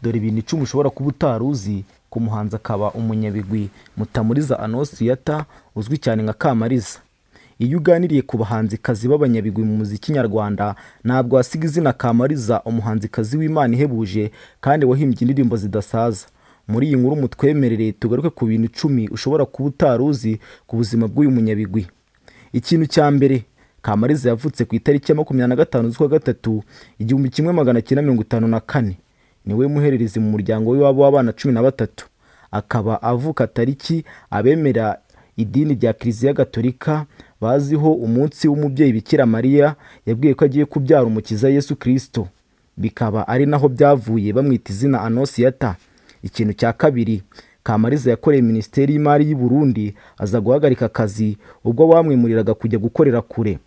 Dore ibintu 10 ushobora kuba utaruzi ku muhanzi akaba umunyabigwi Mutamuriza Annonciata uzwi cyane nka Kamariza. Iyo uganiriye ku bahanzikazi b'abanyabigwi mu muziki nyarwanda, ntabwo wasiga izina Kamariza, umuhanzikazi w'Imana ihebuje kandi wahimbye indirimbo zidasaza. Muri iyi nkuru mutwemerere tugaruke ku bintu 10 ushobora kuba utaruzi ku buzima bw'uyu munyabigwi. Ikintu cya mbere, Kamariza yavutse ku itariki ya 25 z'ukwa gatatu 1954. Niwe muhererezi mu muryango w'iwabo w'abana 13. Akaba avuka tariki abemera idini rya Kiliziya Gatolika baziho umunsi w'umubyeyi Bikira Mariya yabwiye ko agiye kubyara umukiza Yesu Kristo. Bikaba ari naho byavuye bamwita izina Annonciata. Ikintu cya kabiri, Kamariza yakoreye Minisiteri y'Imari y'u Burundi aza guhagarika akazi ubwo bamwimuriraga kujya gukorera kure.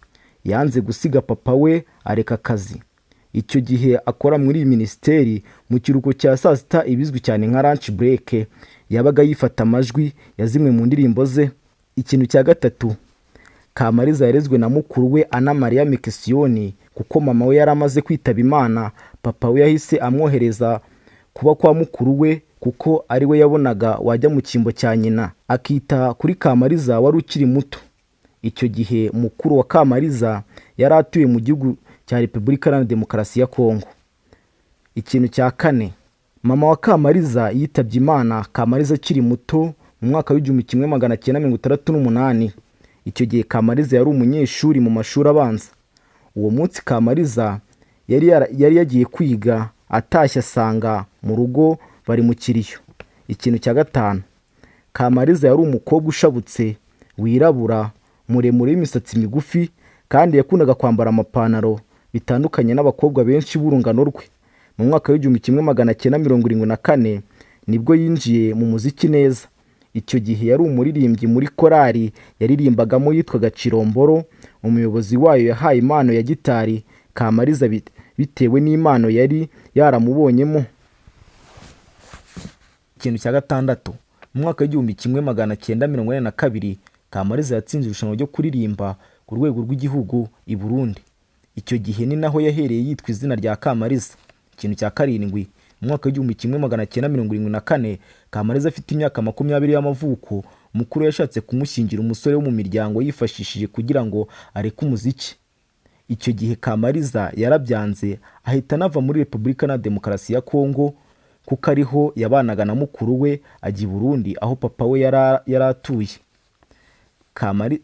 Yanze gusiga papa we areka akazi. Icyo gihe akora muri iyi minisiteri mu kiruhuko cya saa sita ibizwi cyane nka lunch break, yabaga yifata amajwi ya zimwe mu ndirimbo ze. Ikintu cya gatatu, Kamariza yarezwe na mukuru we Ana Maria Mekisiyoni kuko mama we yari amaze kwitaba Imana. Papa we yahise amwohereza kuba kwa mukuru we kuko ari we yabonaga wajya mu cyimbo cya nyina, akita kuri Kamariza wari ukiri muto. Icyo gihe mukuru wa Kamariza yari atuye mu gihugu cya Repubulika Iharanira Demokarasi ya Kongo. Ikintu cya kane, mama wa Kamariza yitabye Imana Kamariza akiri muto mu mwaka w'1968. Icyo gihe Kamariza yari umunyeshuri mu mashuri abanza. Uwo munsi Kamariza yari yagiye kwiga, atashye asanga mu rugo bari mu kiriyo. Ikintu cya gatanu, Kamariza yari umukobwa ushabutse, wirabura, muremure w'imisatsi migufi kandi yakundaga kwambara amapantaro bitandukanye n'abakobwa benshi b'urungano rwe. Mu mwaka w'1974 nibwo yinjiye mu muziki neza. Icyo gihe yari umuririmbyi muri korali yaririmbagamo yitwaga Ciromboro. Umuyobozi wayo yahaye impano ya gitari Kamariza bitewe n'impano yari yaramubonyemo. Ikintu cya gatandatu, mu mwaka w'1942 Kamariza yatsinze irushanwa ryo kuririmba ku rwego rw'igihugu i Burundi. Icyo gihe ni naho yahereye yitwa izina rya Kamariza. Ikintu cya karindwi, mu mwaka w'1974 Kamariza afite imyaka 20 y'amavuko, mukuru yashatse kumushyingira umusore wo mu miryango yifashishije kugira ngo areke umuziki. Icyo gihe Kamariza yarabyanze, ahita anava muri Repubulika Iharanira Demokarasi ya Kongo kuko ariho yabanaga na mukuru we, ajya i Burundi aho papa we yari atuye.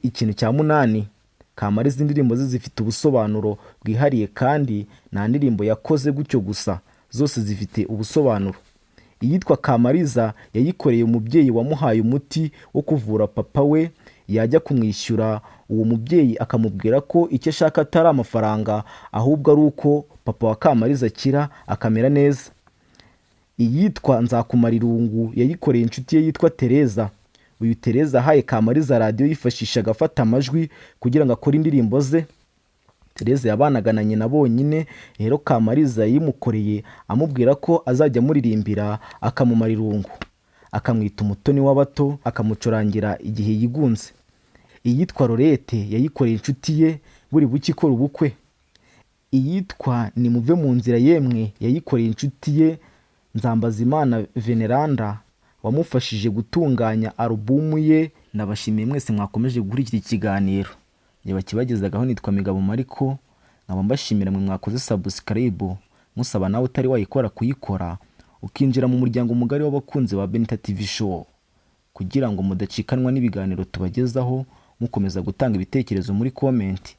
Ikintu cya munani, Kamariza indirimbo ze zifite ubusobanuro bwihariye kandi nta ndirimbo yakoze gutyo gusa, zose zifite ubusobanuro. Iyitwa Kamariza yayikoreye umubyeyi wamuhaye umuti wo kuvura papa we. Yajya kumwishyura, uwo mubyeyi akamubwira ko icyo ashaka atari amafaranga ahubwo ari uko papa wa Kamariza akira akamera neza. Iyitwa Nzakumara Irungu yayikoreye inshuti ye yitwa Tereza. Uyu Tereza ahaye Kamariza radiyo yifashishaga afata amajwi kugira ngo akore indirimbo ze. Tereza yabanaga na nyina bonyine, rero Kamariza yimukoreye amubwira ko azajya amuririmbira akamumara irungu, akamwita umutoni w'abato, akamucurangira igihe yigunze. Iyitwa Lorette yayikoreye inshuti ye buri buke ikora ubukwe. Iyitwa Nimuve mu nzira yemwe yayikoreye inshuti ye Nzambazimana Veneranda wamufashije gutunganya alubumu ye. Nabashimiye mwese mwakomeje gukurikira ikiganiro. Bakibagezagaho nitwa Migabo Mariko, nkaba mbashimira mwe mwakoze subscribe, musaba nawe utari wayikora kuyikora ukinjira mu muryango mugari w'abakunzi ba Benita TV Show kugira ngo mudacikanwa n'ibiganiro tubagezaho, mukomeza gutanga ibitekerezo muri comment.